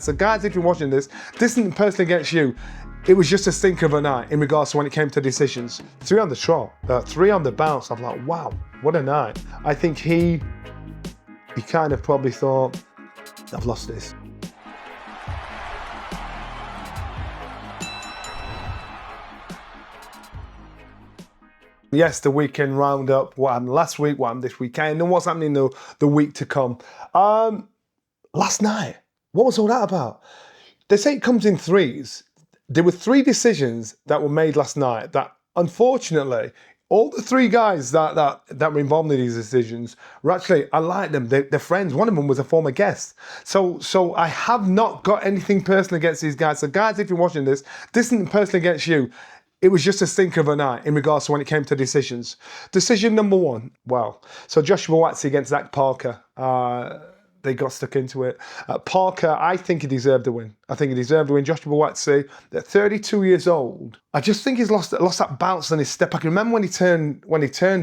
So guys, if you're watching this isn't personally against you. It was just a stinker of a night in regards to when it came to decisions. 3 on the trot, 3 on the bounce. I'm like, wow, what a night. I think he kind of probably thought, I've lost this. Yes, the weekend roundup, what happened last week, what happened this weekend, and what's happening the week to come. Last night, what was all that about? They say it comes in threes. There were 3 decisions that were made last night that, unfortunately, all the 3 guys that were involved in these decisions were actually, I like them, they're friends. One of them was a former guest. So I have not got anything personal against these guys. So guys, if you're watching this isn't personally against you. It was just a stinker of a night in regards to when it came to decisions. Decision number 1, wow. So Joshua Buatsi against Zach Parker. They got stuck into it. Parker, I think he deserved the win. I think he deserved the win. Joshua Buatsi, at 32 years old, I just think he's lost that bounce on his step. I can remember when he turned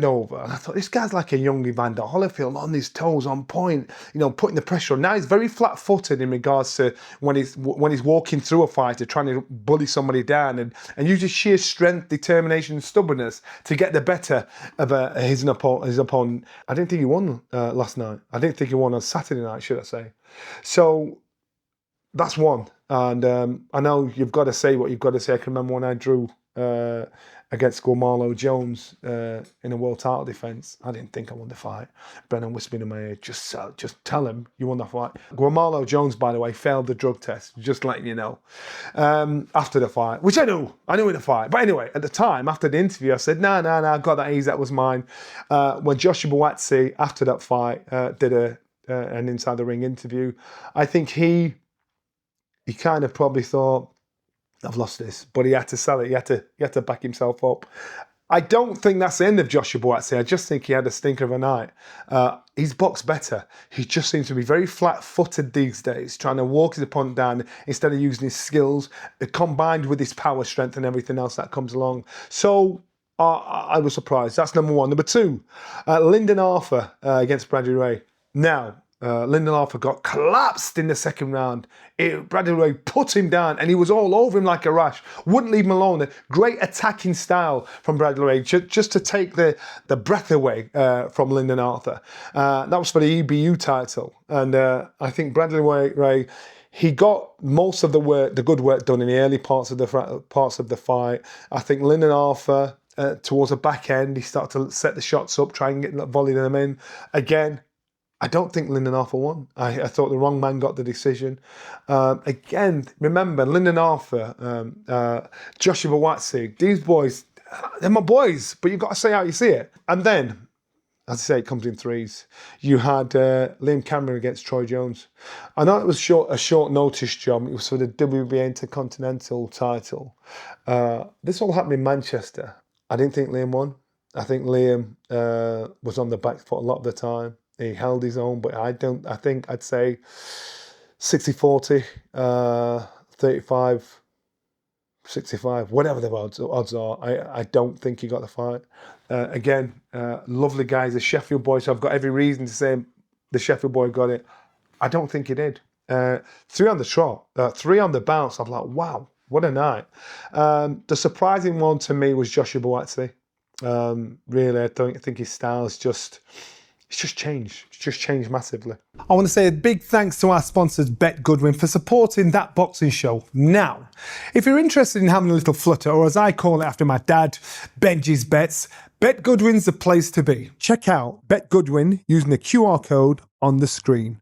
over, and I thought, this guy's like a young Evander Holyfield, on his toes, on point, you know, putting the pressure on. Now he's very flat-footed in regards to when he's walking through a fight or trying to bully somebody down, and uses sheer strength, determination, and stubbornness to get the better of his opponent. I didn't think he won last night. I didn't think he won on Saturday night, should I say. So that's one. And I know you've got to say what you've got to say. I can remember when I drew against Guamalo Jones in a world title defence. I didn't think I won the fight. Brennan whispered in my ear, just tell him you won the fight. Guamalo Jones, by the way, failed the drug test, just letting you know, after the fight, which I knew in the fight. But anyway, at the time, after the interview, I said, no, I got that easy, that was mine. When Joshua Buatsi, after that fight, did an inside the ring interview, I think he kind of probably thought, I've lost this, but he had to sell it. He had to back himself up. I don't think that's the end of Joshua Buatsi. I just think he had a stinker of a night. He's boxed better. He just seems to be very flat-footed these days, trying to walk his opponent down instead of using his skills, combined with his power, strength, and everything else that comes along. So I was surprised. That's number 1. Number 2, Lyndon against Bradley Ray. Now, Lyndon got collapsed in the second round. Bradley Ray put him down and he was all over him like a rash. Wouldn't leave him alone. A great attacking style from Bradley Ray, just to take the breath away from Lyndon Arthur. That was for the EBU title. And I think Bradley Ray, he got most of the good work done in the early parts of the fight. I think Lyndon Arthur, towards the back end, he started to set the shots up, try and get volleying them in. Again, I don't think Lyndon Arthur won. I thought the wrong man got the decision. Again, remember, Lyndon Arthur, Joshua Buatsi, these boys, they're my boys, but you've got to say how you see it. And then, as I say, it comes in threes. You had Liam Cameron against Troy Jones. I know it was a short notice job. It was for the WBA Intercontinental title. This all happened in Manchester. I didn't think Liam won. I think Liam was on the back foot a lot of the time. He held his own, but I think I'd say 60-40, 35-65, whatever the odds are. I don't think he got the fight. Again, lovely guys, the Sheffield boy, so I've got every reason to say the Sheffield boy got it. I don't think he did. 3 on the trot, 3 on the bounce. I'm like, wow, what a night. The surprising one to me was Joshua Buatsi. Really, I don't think his style's it's just changed. It's just changed massively. I want to say a big thanks to our sponsors, Bet Goodwin, for supporting that boxing show. Now, if you're interested in having a little flutter, or as I call it after my dad, Benji's Bets, Bet Goodwin's the place to be. Check out Bet Goodwin using the QR code on the screen.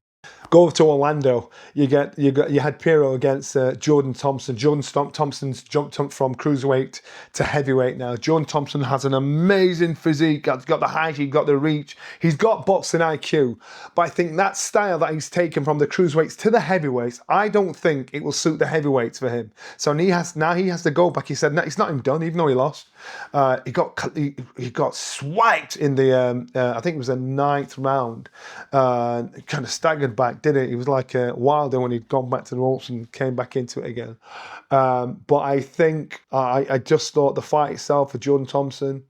Go over to Orlando. You had Piero against Jordan Thompson. Jordan Thompson's jumped up from cruiserweight to heavyweight now. Jordan Thompson has an amazing physique. He's got the height, he's got the reach. He's got boxing IQ. But I think that style that he's taken from the cruiserweights to the heavyweights, I don't think it will suit the heavyweights for him. So he has to go back. He said, no, it's not him done, even though he lost. He got swiped in the I think it was the 9th round. Kind of staggered back, did it? He was like Wilder when he'd gone back to the ropes and came back into it again. But I think I just thought the fight itself for Jordan Thompson,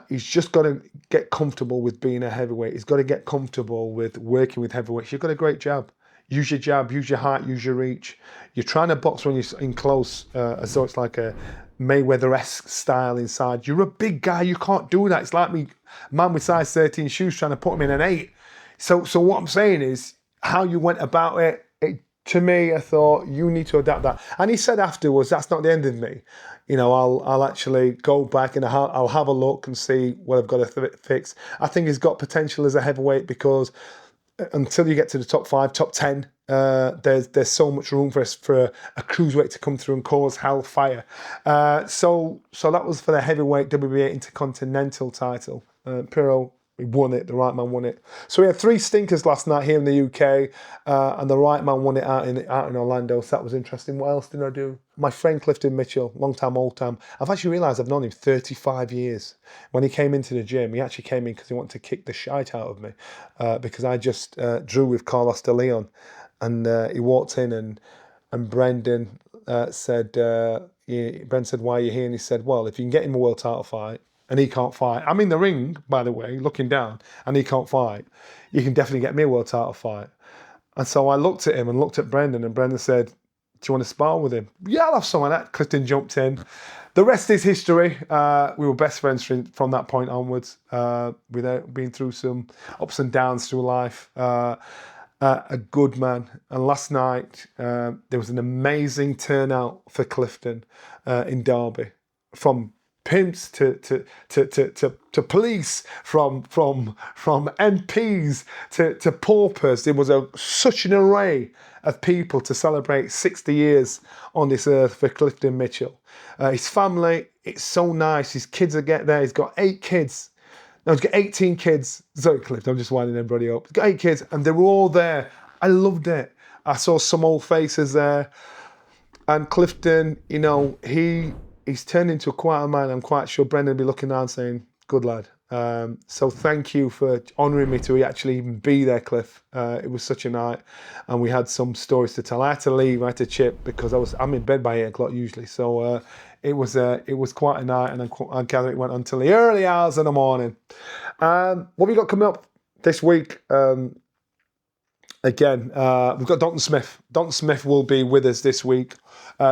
he's just got to get comfortable with being a heavyweight. He's got to get comfortable with working with heavyweights. You've got a great jab. use your jab, use your height, use your reach. You're trying to box when you're in close, as though it's like a Mayweather-esque style inside. You're a big guy, you can't do that. It's like me, man with size 13 shoes trying to put him in an 8. So what I'm saying is, how you went about it, to me, I thought, you need to adapt that. And he said afterwards, that's not the end of me. You know, I'll actually go back and I'll have a look and see what I've got to fix. I think he's got potential as a heavyweight, because until you get to the top 5, top 10, there's so much room for a cruiserweight to come through and cause hellfire. So that was for the heavyweight WBA Intercontinental title. Pirro, he won it. The right man won it. So we had 3 stinkers last night here in the UK, and the right man won it out in Orlando. So that was interesting. What else did I do? My friend Clifton Mitchell, long time, old time. I've actually realised I've known him 35 years. When he came into the gym, he actually came in because he wanted to kick the shite out of me, because I just drew with Carlos de Leon, and he walked in and Brendan said, Ben said, "Why are you here?" And he said, "Well, if you can get him a world title fight, and he can't fight. I'm in the ring, by the way, looking down, and he can't fight. You can definitely get me a world title fight." And so I looked at him and looked at Brendan, and Brendan said, "Do you want to spar with him?" "Yeah, I'll have some of that." Clifton jumped in. The rest is history. We were best friends from that point onwards, without being through some ups and downs through life. A good man. And last night, there was an amazing turnout for Clifton in Derby, from pimps to police, from MPs to paupers. There was such an array of people to celebrate 60 years on this earth for Clifton Mitchell. His family, it's so nice. His kids are getting there. He's got 8 kids. No, he's got 18 kids. Sorry, Clifton, I'm just winding everybody up. He's got 8 kids, and they were all there. I loved it. I saw some old faces there. And Clifton, you know, he's turned into a quieter man. I'm quite sure Brendan will be looking down saying, "Good lad." So thank you for honouring me to actually even be there, Cliff. It was such a night, and we had some stories to tell. I had to leave, I had to chip, because I'm in bed by 8 o'clock usually. So it was quite a night, and I gather it went on until the early hours of the morning. What have we got coming up this week? Again, we've got Dalton Smith. Dalton Smith will be with us this week,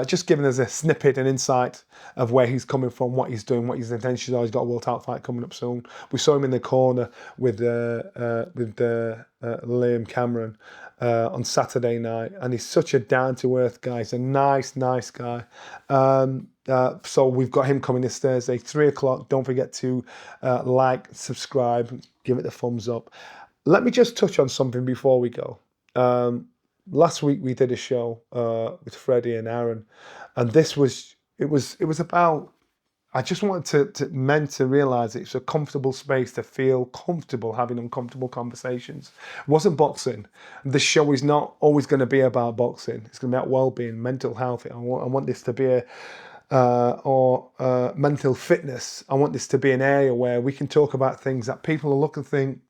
just giving us a snippet and insight of where he's coming from, what he's doing, what his intentions are. He's got a world title fight coming up soon. We saw him in the corner with Liam Cameron on Saturday night, and he's such a down-to-earth guy. He's a nice guy. So we've got him coming this Thursday, 3 o'clock. Don't forget to like, subscribe, give it the thumbs up. Let me just touch on something before we go. Last week we did a show with Freddie and Aaron, and it was about, I just wanted men to realise it's a comfortable space to feel comfortable having uncomfortable conversations. It wasn't boxing. This show is not always going to be about boxing. It's going to be about well-being, mental health. I want this to be mental fitness. I want this to be an area where we can talk about things that people will look and think,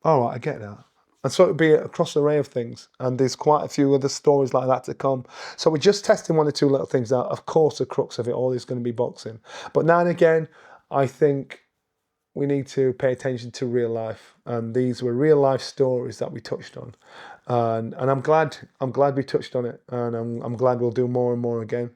all right, I get that. And so it would be a cross array of things. And there's quite a few other stories like that to come. So we're just testing 1 or 2 little things out. Of course, the crux of it all is going to be boxing. But now and again, I think we need to pay attention to real life. And these were real life stories that we touched on. And I'm glad we touched on it. And I'm glad we'll do more and more again.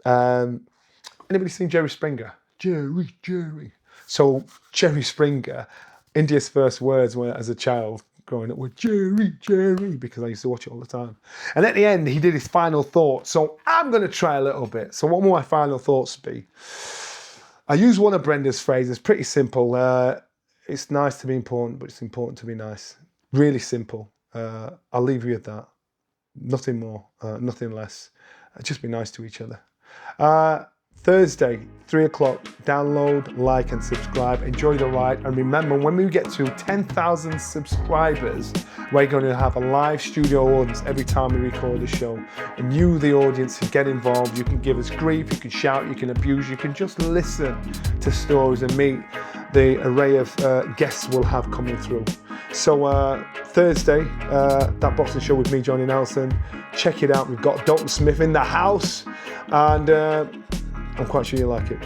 Anybody seen Jerry Springer? Jerry. So Jerry Springer, India's first words were, as a child growing up, were Jerry, because I used to watch it all the time. And at the end, he did his final thought. So I'm going to try a little bit. So what will my final thoughts be? I use one of Brenda's phrases, pretty simple. It's nice to be important, but it's important to be nice. Really simple. I'll leave you with that. Nothing more, nothing less. Just be nice to each other. Thursday, 3 o'clock, download, like and subscribe. Enjoy the ride. And remember, when we get to 10,000 subscribers, we're going to have a live studio audience every time we record a show. And you, the audience, can get involved. You can give us grief, you can shout, you can abuse, you can just listen to stories and meet the array of guests we'll have coming through. So Thursday, that boxing show with me, Johnny Nelson. Check it out. We've got Dalton Smith in the house. And I'm quite sure you like it.